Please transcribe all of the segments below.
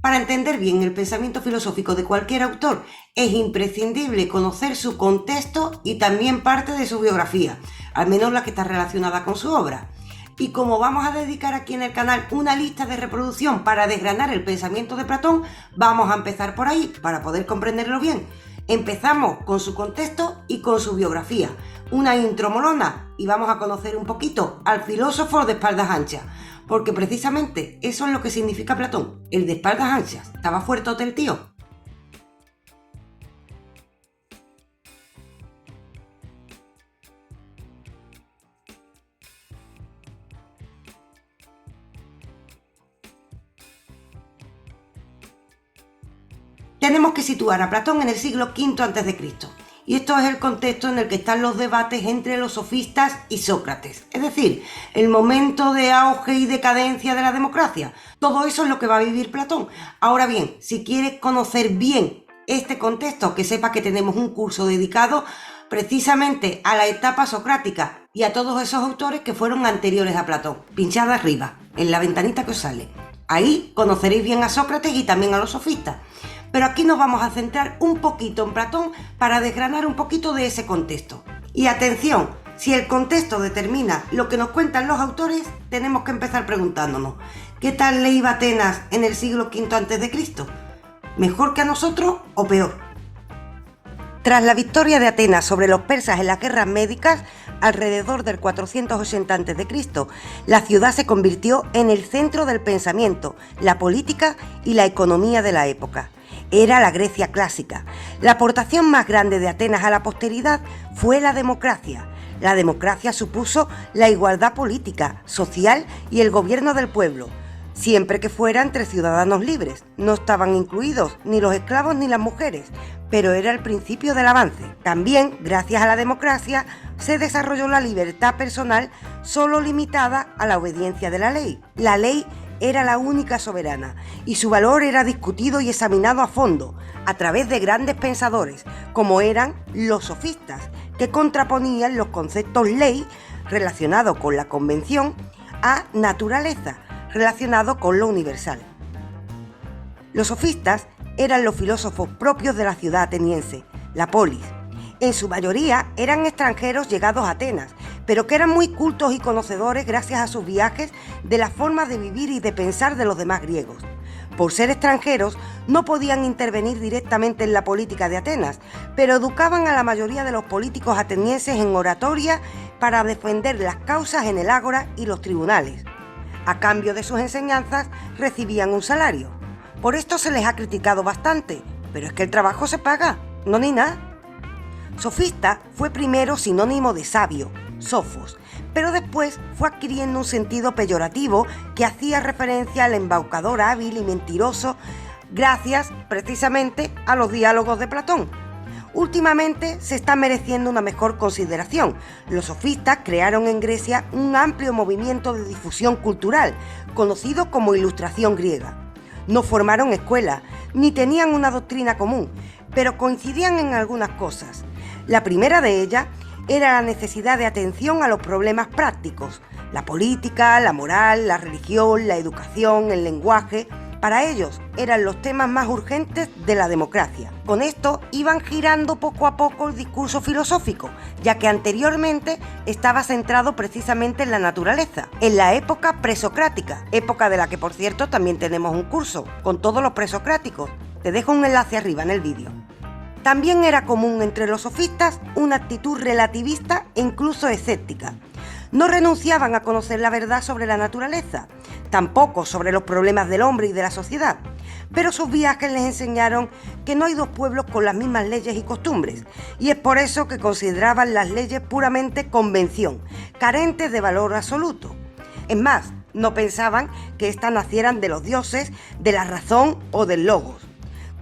Para entender bien el pensamiento filosófico de cualquier autor, es imprescindible conocer su contexto y también parte de su biografía, al menos la que está relacionada con su obra. Y como vamos a dedicar aquí en el canal una lista de reproducción para desgranar el pensamiento de Platón, vamos a empezar por ahí para poder comprenderlo bien. Empezamos con su contexto y con su biografía, una intro molona, y vamos a conocer un poquito al filósofo de espaldas anchas, porque precisamente eso es lo que significa Platón, el de espaldas anchas. Estaba fuertote el tío. Tenemos que situar a Platón en el siglo V a.C. Y esto es el contexto en el que están los debates entre los sofistas y Sócrates, es decir, el momento de auge y decadencia de la democracia. Todo eso es lo que va a vivir Platón. Ahora bien, si quieres conocer bien este contexto, que sepa que tenemos un curso dedicado precisamente a la etapa socrática y a todos esos autores que fueron anteriores a Platón. Pinchad arriba, en la ventanita que os sale. Ahí conoceréis bien a Sócrates y también a los sofistas. Pero aquí nos vamos a centrar un poquito en Platón para desgranar un poquito de ese contexto. Y atención, si el contexto determina lo que nos cuentan los autores, tenemos que empezar preguntándonos, ¿qué tal le iba a Atenas en el siglo V a.C.? ¿Mejor que a nosotros o peor? Tras la victoria de Atenas sobre los persas en las guerras médicas, alrededor del 480 a.C., la ciudad se convirtió en el centro del pensamiento, la política y la economía de la época. Era la Grecia clásica. La aportación más grande de Atenas a la posteridad fue la democracia. La democracia supuso la igualdad política, social y el gobierno del pueblo, siempre que fuera entre ciudadanos libres. No estaban incluidos ni los esclavos ni las mujeres, pero era el principio del avance. También, gracias a la democracia, se desarrolló la libertad personal solo limitada a la obediencia de la ley. La ley era la única soberana y su valor era discutido y examinado a fondo a través de grandes pensadores, como eran los sofistas, que contraponían los conceptos ley relacionados con la convención a naturaleza relacionado con lo universal. Los sofistas eran los filósofos propios de la ciudad ateniense, la polis. En su mayoría eran extranjeros llegados a Atenas, pero que eran muy cultos y conocedores gracias a sus viajes de la forma de vivir y de pensar de los demás griegos. Por ser extranjeros, no podían intervenir directamente en la política de Atenas, pero educaban a la mayoría de los políticos atenienses en oratoria para defender las causas en el ágora y los tribunales. A cambio de sus enseñanzas, recibían un salario. Por esto se les ha criticado bastante, pero es que el trabajo se paga, no ni nada. Sofista fue primero sinónimo de sabio, sofos, pero después fue adquiriendo un sentido peyorativo que hacía referencia al embaucador hábil y mentiroso gracias precisamente a los diálogos de Platón. Últimamente se está mereciendo una mejor consideración. Los sofistas crearon en Grecia un amplio movimiento de difusión cultural, conocido como Ilustración griega. No formaron escuelas, ni tenían una doctrina común, pero coincidían en algunas cosas. La primera de ellas era la necesidad de atención a los problemas prácticos, la política, la moral, la religión, la educación, el lenguaje. Para ellos eran los temas más urgentes de la democracia. Con esto iban girando poco a poco el discurso filosófico, ya que anteriormente estaba centrado precisamente en la naturaleza, en la época presocrática, época de la que por cierto también tenemos un curso con todos los presocráticos. Te dejo un enlace arriba en el vídeo. También era común entre los sofistas una actitud relativista e incluso escéptica. No renunciaban a conocer la verdad sobre la naturaleza, tampoco sobre los problemas del hombre y de la sociedad, pero sus viajes les enseñaron que no hay dos pueblos con las mismas leyes y costumbres, y es por eso que consideraban las leyes puramente convención, carentes de valor absoluto. Es más, no pensaban que éstas nacieran de los dioses, de la razón o del logos.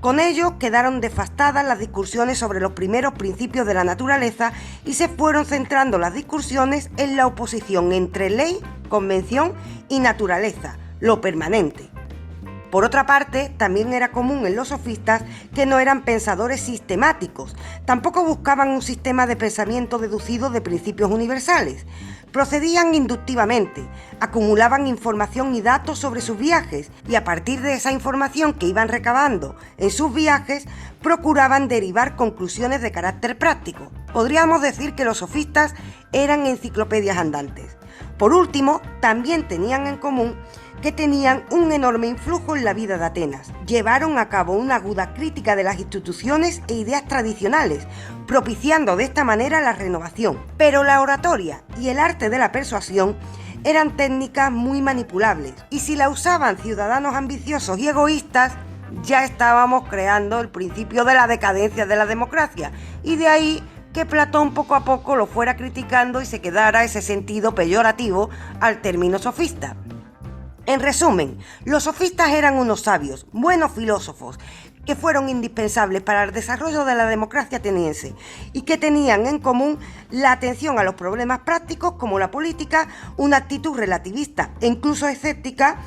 Con ello quedaron desfastadas las discusiones sobre los primeros principios de la naturaleza y se fueron centrando las discusiones en la oposición entre ley, convención y naturaleza, lo permanente. Por otra parte, también era común en los sofistas que no eran pensadores sistemáticos, tampoco buscaban un sistema de pensamiento deducido de principios universales. Procedían inductivamente, acumulaban información y datos sobre sus viajes y a partir de esa información que iban recabando en sus viajes, procuraban derivar conclusiones de carácter práctico. Podríamos decir que los sofistas eran enciclopedias andantes. Por último, también tenían en común que tenían un enorme influjo en la vida de Atenas. Llevaron a cabo una aguda crítica de las instituciones e ideas tradicionales, propiciando de esta manera la renovación. Pero la oratoria y el arte de la persuasión eran técnicas muy manipulables, y si la usaban ciudadanos ambiciosos y egoístas, ya estábamos creando el principio de la decadencia de la democracia, y de ahí que Platón poco a poco lo fuera criticando y se quedara ese sentido peyorativo al término sofista. En resumen, los sofistas eran unos sabios, buenos filósofos, que fueron indispensables para el desarrollo de la democracia ateniense y que tenían en común la atención a los problemas prácticos como la política, una actitud relativista e incluso escéptica,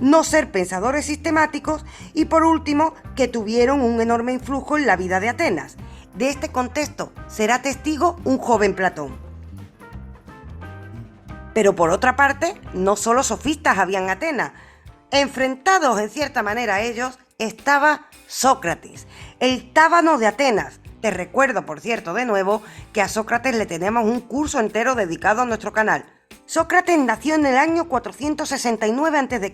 no ser pensadores sistemáticos y por último que tuvieron un enorme influjo en la vida de Atenas. De este contexto será testigo un joven Platón. Pero por otra parte, no solo sofistas había en Atenas. Enfrentados en cierta manera a ellos estaba Sócrates, el tábano de Atenas. Te recuerdo, por cierto, de nuevo, que a Sócrates le tenemos un curso entero dedicado a nuestro canal. Sócrates nació en el año 469 a.C.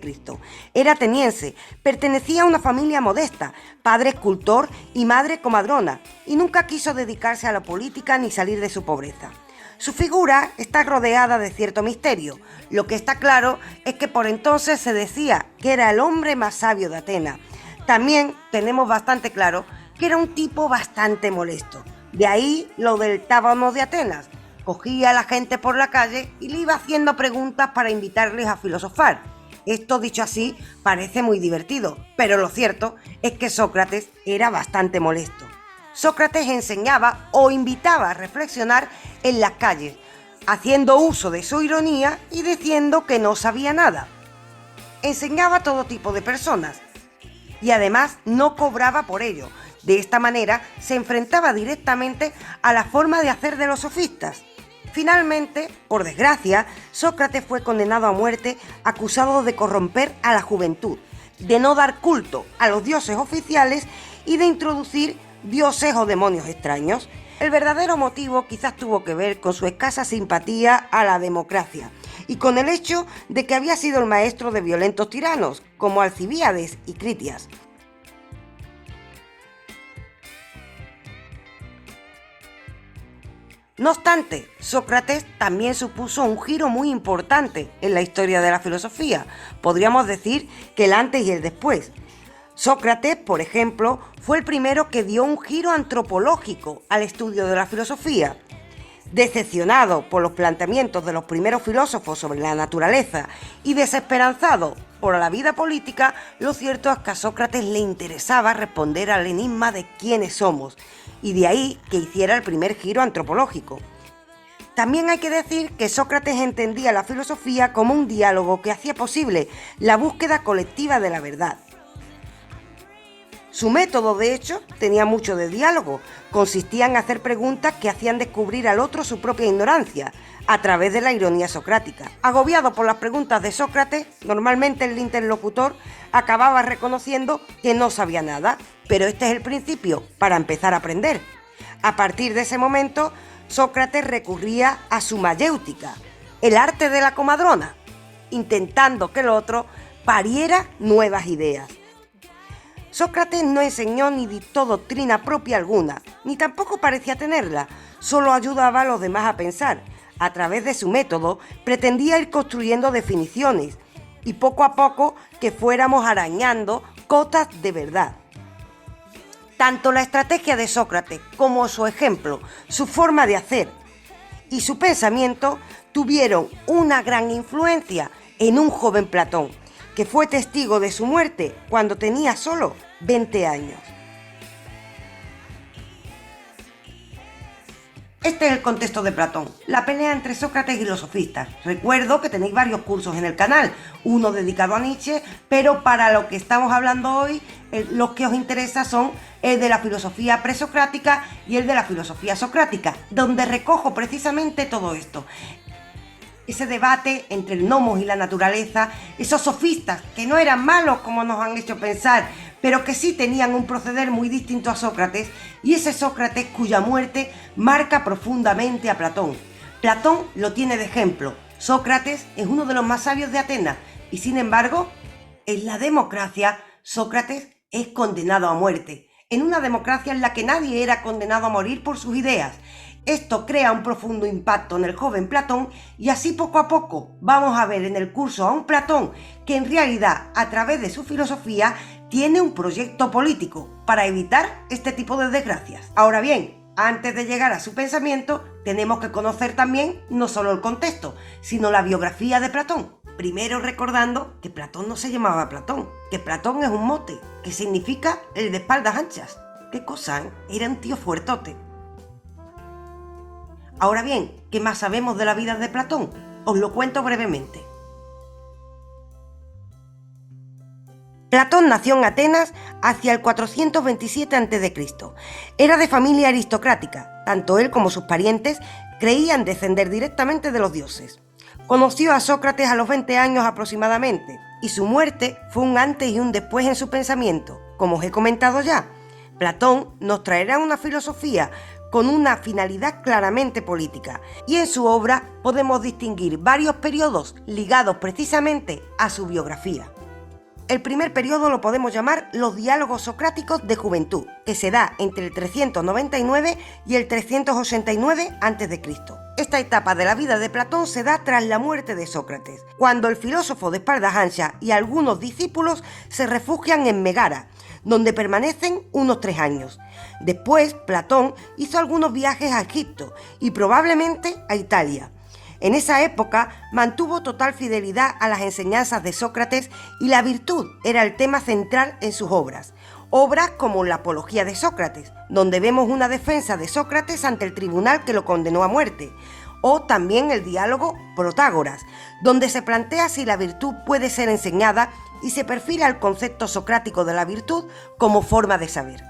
Era ateniense, pertenecía a una familia modesta, padre escultor y madre comadrona, y nunca quiso dedicarse a la política ni salir de su pobreza. Su figura está rodeada de cierto misterio. Lo que está claro es que por entonces se decía que era el hombre más sabio de Atenas. También tenemos bastante claro que era un tipo bastante molesto. De ahí lo del tábano de Atenas. Cogía a la gente por la calle y le iba haciendo preguntas para invitarles a filosofar. Esto, dicho así, parece muy divertido, pero lo cierto es que Sócrates era bastante molesto. Sócrates enseñaba o invitaba a reflexionar en las calles, haciendo uso de su ironía y diciendo que no sabía nada. Enseñaba a todo tipo de personas y además no cobraba por ello. De esta manera se enfrentaba directamente a la forma de hacer de los sofistas. Finalmente, por desgracia, Sócrates fue condenado a muerte acusado de corromper a la juventud, de no dar culto a los dioses oficiales y de introducir dioses o demonios extraños. El verdadero motivo quizás tuvo que ver con su escasa simpatía a la democracia y con el hecho de que había sido el maestro de violentos tiranos como Alcibíades y Critias. No obstante, Sócrates también supuso un giro muy importante en la historia de la filosofía. Podríamos decir que el antes y el después. Sócrates, por ejemplo, fue el primero que dio un giro antropológico al estudio de la filosofía. Decepcionado por los planteamientos de los primeros filósofos sobre la naturaleza y desesperanzado por la vida política, lo cierto es que a Sócrates le interesaba responder al enigma de quiénes somos, y de ahí que hiciera el primer giro antropológico. También hay que decir que Sócrates entendía la filosofía como un diálogo que hacía posible la búsqueda colectiva de la verdad. Su método, de hecho, tenía mucho de diálogo. Consistía en hacer preguntas que hacían descubrir al otro su propia ignorancia, a través de la ironía socrática. Agobiado por las preguntas de Sócrates, normalmente el interlocutor acababa reconociendo que no sabía nada, pero este es el principio para empezar a aprender. A partir de ese momento, Sócrates recurría a su mayéutica, el arte de la comadrona, intentando que el otro pariera nuevas ideas. Sócrates no enseñó ni dictó doctrina propia alguna, ni tampoco parecía tenerla, solo ayudaba a los demás a pensar. A través de su método pretendía ir construyendo definiciones y poco a poco que fuéramos arañando cotas de verdad. Tanto la estrategia de Sócrates como su ejemplo, su forma de hacer y su pensamiento tuvieron una gran influencia en un joven Platón, que fue testigo de su muerte cuando tenía solo 20 años. Este es el contexto de Platón, la pelea entre Sócrates y los sofistas. Recuerdo que tenéis varios cursos en el canal, uno dedicado a Nietzsche, pero para lo que estamos hablando hoy, los que os interesa son el de la filosofía presocrática y el de la filosofía socrática, donde recojo precisamente todo esto. Ese debate entre el nomos y la naturaleza, esos sofistas que no eran malos como nos han hecho pensar, pero que sí tenían un proceder muy distinto a Sócrates, y ese Sócrates cuya muerte marca profundamente a Platón. Platón lo tiene de ejemplo. Sócrates es uno de los más sabios de Atenas, y sin embargo, en la democracia, Sócrates es condenado a muerte. En una democracia en la que nadie era condenado a morir por sus ideas. Esto crea un profundo impacto en el joven Platón y así poco a poco vamos a ver en el curso a un Platón que en realidad a través de su filosofía tiene un proyecto político para evitar este tipo de desgracias. Ahora bien, antes de llegar a su pensamiento tenemos que conocer también no solo el contexto, sino la biografía de Platón. Primero recordando que Platón no se llamaba Platón, que Platón es un mote, que significa el de espaldas anchas. Qué cosa, ¿eh? Era un tío fuertote. Ahora bien, ¿qué más sabemos de la vida de Platón? Os lo cuento brevemente. Platón nació en Atenas hacia el 427 a.C. Era de familia aristocrática. Tanto él como sus parientes creían descender directamente de los dioses. Conoció a Sócrates a los 20 años aproximadamente, y su muerte fue un antes y un después en su pensamiento. Como os he comentado ya, Platón nos traerá una filosofía con una finalidad claramente política, y en su obra podemos distinguir varios periodos ligados precisamente a su biografía. El primer periodo lo podemos llamar los diálogos socráticos de juventud, que se da entre el 399 y el 389 a.C. Esta etapa de la vida de Platón se da tras la muerte de Sócrates, cuando el filósofo de espaldas anchas y algunos discípulos se refugian en Megara, donde permanecen unos 3 años. Después, Platón hizo algunos viajes a Egipto y probablemente a Italia. En esa época mantuvo total fidelidad a las enseñanzas de Sócrates y la virtud era el tema central en sus obras. Obras como la Apología de Sócrates, donde vemos una defensa de Sócrates ante el tribunal que lo condenó a muerte, o también el diálogo Protágoras, donde se plantea si la virtud puede ser enseñada y se perfila el concepto socrático de la virtud como forma de saber.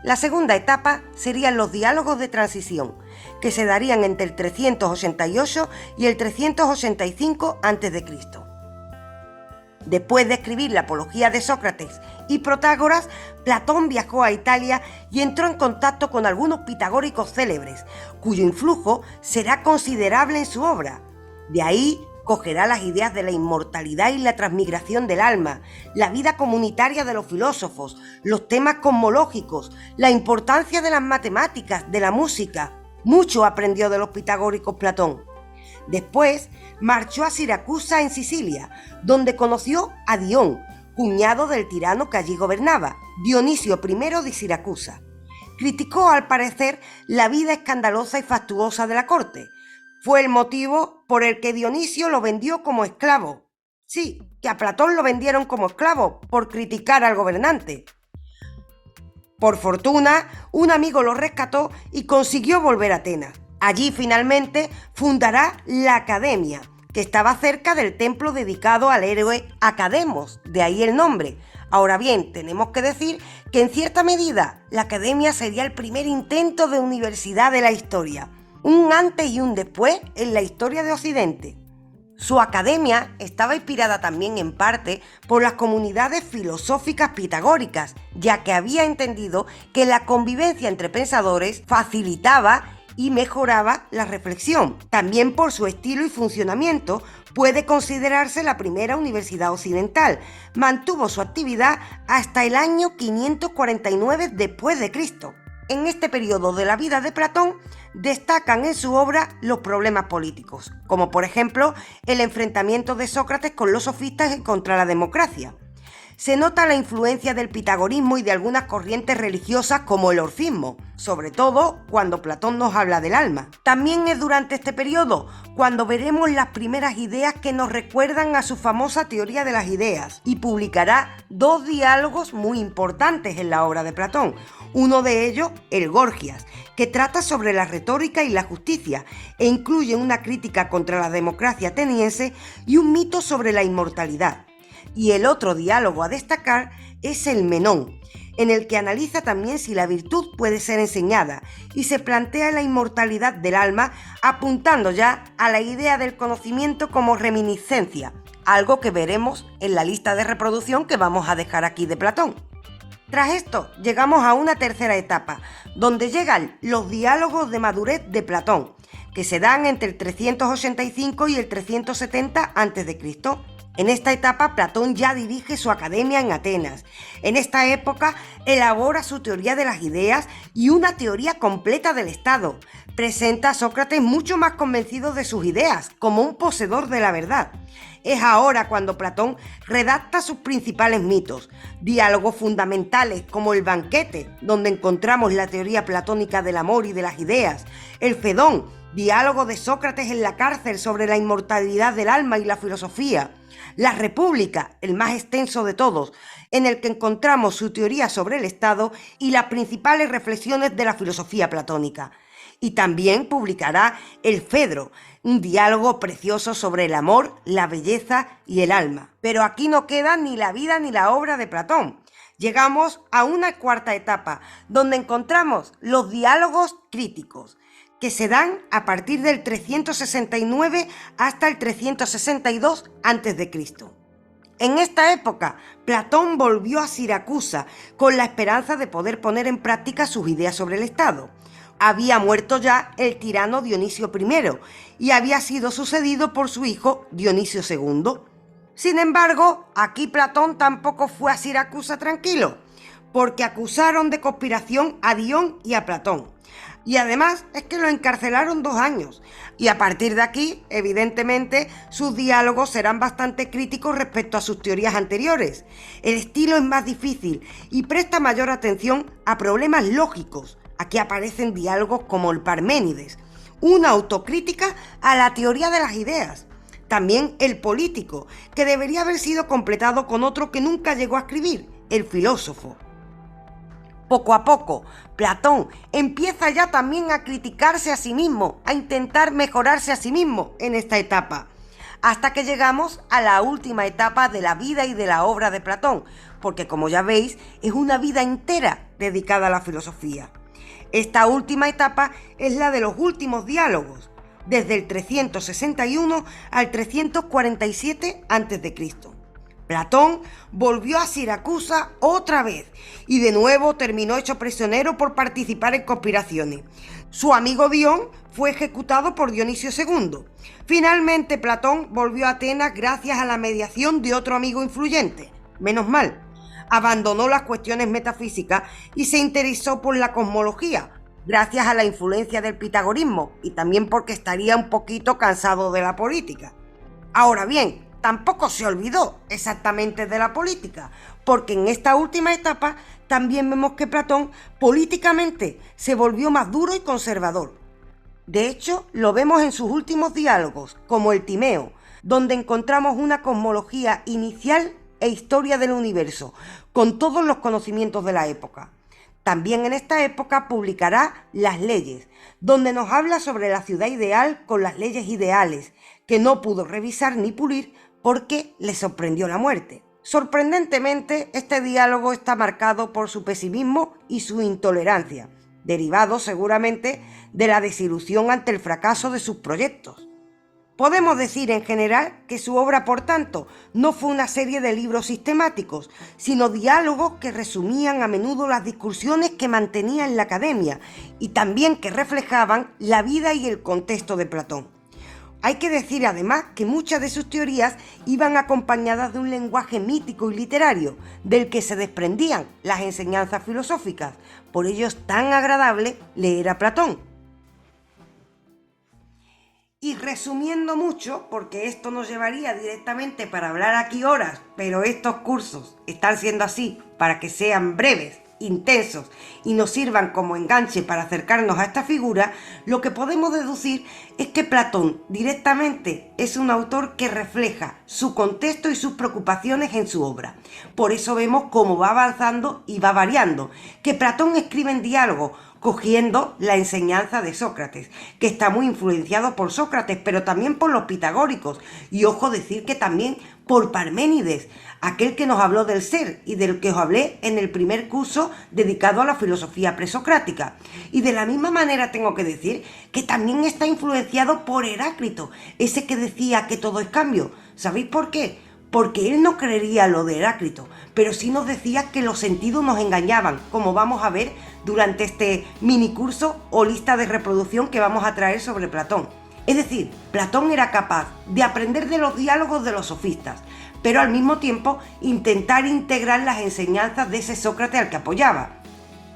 La segunda etapa serían los diálogos de transición, que se darían entre el 388 y el 385 a.C. Después de escribir la Apología de Sócrates y Protágoras, Platón viajó a Italia y entró en contacto con algunos pitagóricos célebres, cuyo influjo será considerable en su obra. De ahí cogerá las ideas de la inmortalidad y la transmigración del alma, la vida comunitaria de los filósofos, los temas cosmológicos, la importancia de las matemáticas, de la música. Mucho aprendió de los pitagóricos Platón. Después marchó a Siracusa en Sicilia, donde conoció a Dión, cuñado del tirano que allí gobernaba, Dionisio I de Siracusa. Criticó al parecer la vida escandalosa y fastuosa de la corte. Fue el motivo por el que Dionisio lo vendió como esclavo. Sí, que a Platón lo vendieron como esclavo por criticar al gobernante. Por fortuna, un amigo lo rescató y consiguió volver a Atenas. Allí finalmente fundará la Academia, que estaba cerca del templo dedicado al héroe Academos, de ahí el nombre. Ahora bien, tenemos que decir que en cierta medida la Academia sería el primer intento de universidad de la historia. Un antes y un después en la historia de Occidente. Su academia estaba inspirada también en parte por las comunidades filosóficas pitagóricas, ya que había entendido que la convivencia entre pensadores facilitaba y mejoraba la reflexión. También por su estilo y funcionamiento puede considerarse la primera universidad occidental. Mantuvo su actividad hasta el año 549 después de Cristo. En este periodo de la vida de Platón destacan en su obra los problemas políticos, como por ejemplo el enfrentamiento de Sócrates con los sofistas y contra la democracia. se nota la influencia del pitagorismo y de algunas corrientes religiosas como el orfismo, sobre todo cuando Platón nos habla del alma. También es durante este periodo cuando veremos las primeras ideas que nos recuerdan a su famosa teoría de las ideas, y publicará 2 diálogos muy importantes en la obra de Platón. Uno de ellos, el Gorgias, que trata sobre la retórica y la justicia e incluye una crítica contra la democracia ateniense y un mito sobre la inmortalidad. Y el otro diálogo a destacar es el Menón, en el que analiza también si la virtud puede ser enseñada y se plantea la inmortalidad del alma, apuntando ya a la idea del conocimiento como reminiscencia, algo que veremos en la lista de reproducción que vamos a dejar aquí de Platón. Tras esto, llegamos a una tercera etapa, donde llegan los diálogos de madurez de Platón, que se dan entre el 385 y el 370 a.C. En esta etapa, Platón ya dirige su academia en Atenas. En esta época, elabora su teoría de las ideas y una teoría completa del Estado. Presenta a Sócrates mucho más convencido de sus ideas, como un poseedor de la verdad. Es ahora cuando Platón redacta sus principales mitos, diálogos fundamentales como el Banquete, donde encontramos la teoría platónica del amor y de las ideas, el Fedón, diálogo de Sócrates en la cárcel sobre la inmortalidad del alma y la filosofía, la República, el más extenso de todos, en el que encontramos su teoría sobre el Estado y las principales reflexiones de la filosofía platónica. Y también publicará el Fedro, un diálogo precioso sobre el amor, la belleza y el alma. Pero aquí no queda ni la vida ni la obra de Platón. Llegamos a una cuarta etapa, donde encontramos los diálogos críticos, que se dan a partir del 369 hasta el 362 a.C. En esta época, Platón volvió a Siracusa con la esperanza de poder poner en práctica sus ideas sobre el Estado. Había muerto ya el tirano Dionisio I y había sido sucedido por su hijo Dionisio II. Sin embargo, aquí Platón tampoco fue a Siracusa tranquilo, porque acusaron de conspiración a Dion y a Platón. Y además es que lo encarcelaron 2 años. Y a partir de aquí, evidentemente, sus diálogos serán bastante críticos respecto a sus teorías anteriores. El estilo es más difícil y presta mayor atención a problemas lógicos. Aquí aparecen diálogos como el Parménides, una autocrítica a la teoría de las ideas. También el Político, que debería haber sido completado con otro que nunca llegó a escribir, el Filósofo. Poco a poco, Platón empieza ya también a criticarse a sí mismo, a intentar mejorarse a sí mismo en esta etapa, hasta que llegamos a la última etapa de la vida y de la obra de Platón, porque como ya veis, es una vida entera dedicada a la filosofía. Esta última etapa es la de los últimos diálogos, desde el 361 al 347 a.C. Platón volvió a Siracusa otra vez y de nuevo terminó hecho prisionero por participar en conspiraciones. Su amigo Dion fue ejecutado por Dionisio II. Finalmente Platón volvió a Atenas gracias a la mediación de otro amigo influyente. Menos mal. Abandonó las cuestiones metafísicas y se interesó por la cosmología, gracias a la influencia del pitagorismo y también porque estaría un poquito cansado de la política. Ahora bien, tampoco se olvidó exactamente de la política, porque en esta última etapa también vemos que Platón políticamente se volvió más duro y conservador. De hecho, lo vemos en sus últimos diálogos, como el Timeo, donde encontramos una cosmología inicial e historia del universo, con todos los conocimientos de la época. También en esta época publicará Las Leyes, donde nos habla sobre la ciudad ideal con las leyes ideales, que no pudo revisar ni pulir porque le sorprendió la muerte. Sorprendentemente, este diálogo está marcado por su pesimismo y su intolerancia, derivado seguramente de la desilusión ante el fracaso de sus proyectos. Podemos decir en general que su obra, por tanto, no fue una serie de libros sistemáticos, sino diálogos que resumían a menudo las discusiones que mantenía en la academia y también que reflejaban la vida y el contexto de Platón. Hay que decir además que muchas de sus teorías iban acompañadas de un lenguaje mítico y literario, del que se desprendían las enseñanzas filosóficas. Por ello es tan agradable leer a Platón. Y resumiendo mucho, porque esto nos llevaría directamente para hablar aquí horas, pero estos cursos están siendo así para que sean breves, intensos y nos sirvan como enganche para acercarnos a esta figura, lo que podemos deducir es que Platón directamente es un autor que refleja su contexto y sus preocupaciones en su obra. Por eso vemos cómo va avanzando y va variando, que Platón escribe en diálogo, cogiendo la enseñanza de Sócrates, que está muy influenciado por Sócrates, pero también por los pitagóricos, y ojo decir que también por Parménides, aquel que nos habló del ser y del que os hablé en el primer curso dedicado a la filosofía presocrática. Y de la misma manera tengo que decir que también está influenciado por Heráclito, ese que decía que todo es cambio. ¿Sabéis por qué? Porque él no creería lo de Heráclito, pero sí nos decía que los sentidos nos engañaban, como vamos a ver durante este mini curso o lista de reproducción que vamos a traer sobre Platón. Es decir, Platón era capaz de aprender de los diálogos de los sofistas, pero al mismo tiempo intentar integrar las enseñanzas de ese Sócrates al que apoyaba.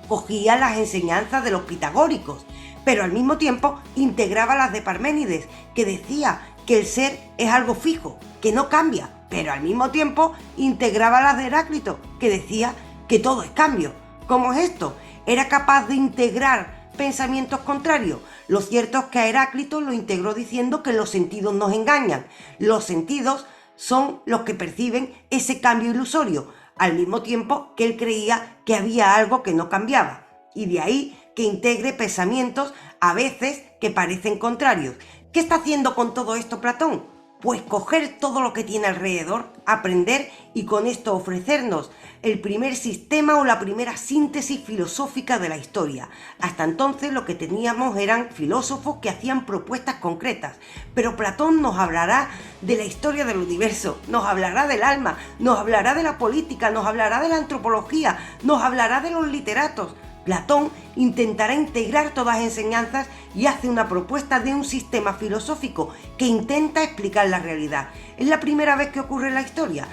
Cogía las enseñanzas de los pitagóricos, pero al mismo tiempo integraba las de Parménides, que decía que el ser es algo fijo, que no cambia, pero al mismo tiempo integraba las de Heráclito, que decía que todo es cambio. ¿Cómo es esto? Era capaz de integrar pensamientos contrarios. Lo cierto es que a Heráclito lo integró diciendo que los sentidos nos engañan. Los sentidos son los que perciben ese cambio ilusorio, al mismo tiempo que él creía que había algo que no cambiaba. Y de ahí que integre pensamientos a veces que parecen contrarios. ¿Qué está haciendo con todo esto Platón? Pues coger todo lo que tiene alrededor, aprender y con esto ofrecernos el primer sistema o la primera síntesis filosófica de la historia. Hasta entonces lo que teníamos eran filósofos que hacían propuestas concretas, pero Platón nos hablará de la historia del universo, nos hablará del alma, nos hablará de la política, nos hablará de la antropología, nos hablará de los literatos. Platón intentará integrar todas las enseñanzas y hace una propuesta de un sistema filosófico que intenta explicar la realidad. ¿Es la primera vez que ocurre en la historia?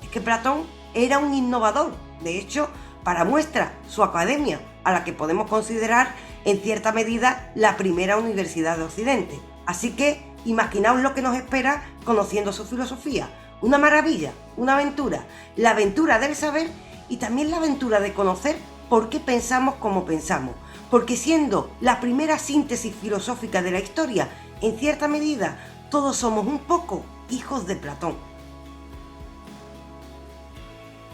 Es que Platón era un innovador. De hecho, para muestra, su academia, a la que podemos considerar en cierta medida la primera universidad de Occidente. Así que imaginaos lo que nos espera conociendo su filosofía. Una maravilla, una aventura, la aventura del saber y también la aventura de conocer por qué pensamos como pensamos, porque siendo la primera síntesis filosófica de la historia, en cierta medida, todos somos un poco hijos de Platón.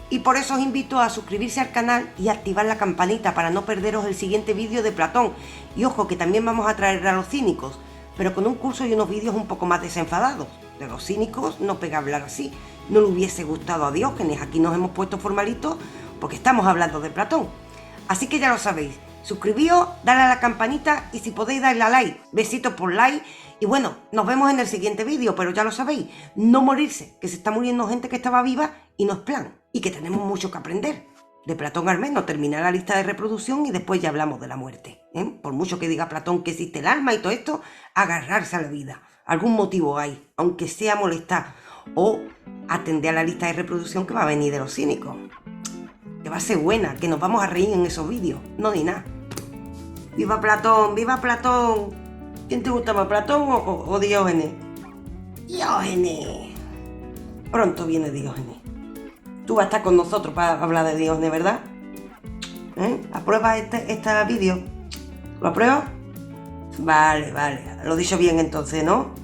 Y por eso os invito a suscribirse al canal y activar la campanita para no perderos el siguiente vídeo de Platón. Y ojo que también vamos a traer a los cínicos, pero con un curso y unos vídeos un poco más desenfadados. De los cínicos no pega hablar así, no le hubiese gustado a Diógenes, aquí nos hemos puesto formalitos porque estamos hablando de Platón. Así que ya lo sabéis, suscribíos, dale a la campanita y si podéis darle a like, besitos por like y bueno, nos vemos en el siguiente vídeo, pero ya lo sabéis, no morirse, que se está muriendo gente que estaba viva y no es plan, y que tenemos mucho que aprender. De Platón al menos, terminar la lista de reproducción y después ya hablamos de la muerte. Por mucho que diga Platón que existe el alma y todo esto, agarrarse a la vida. Algún motivo hay, aunque sea molestar, o atender a la lista de reproducción que va a venir de los cínicos. Que va a ser buena, que nos vamos a reír en esos vídeos, no ni nada. ¡Viva Platón! ¡Viva Platón! ¿Quién te gusta más, Platón o Diógenes? ¡Diógenes! Pronto viene Diógenes. Tú vas a estar con nosotros para hablar de Diógenes, ¿verdad? ¿Apruebas este vídeo? ¿Lo apruebas? Vale, lo he dicho bien entonces, ¿no?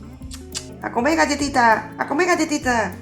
¡A comer galletitas! ¡A comer galletitas!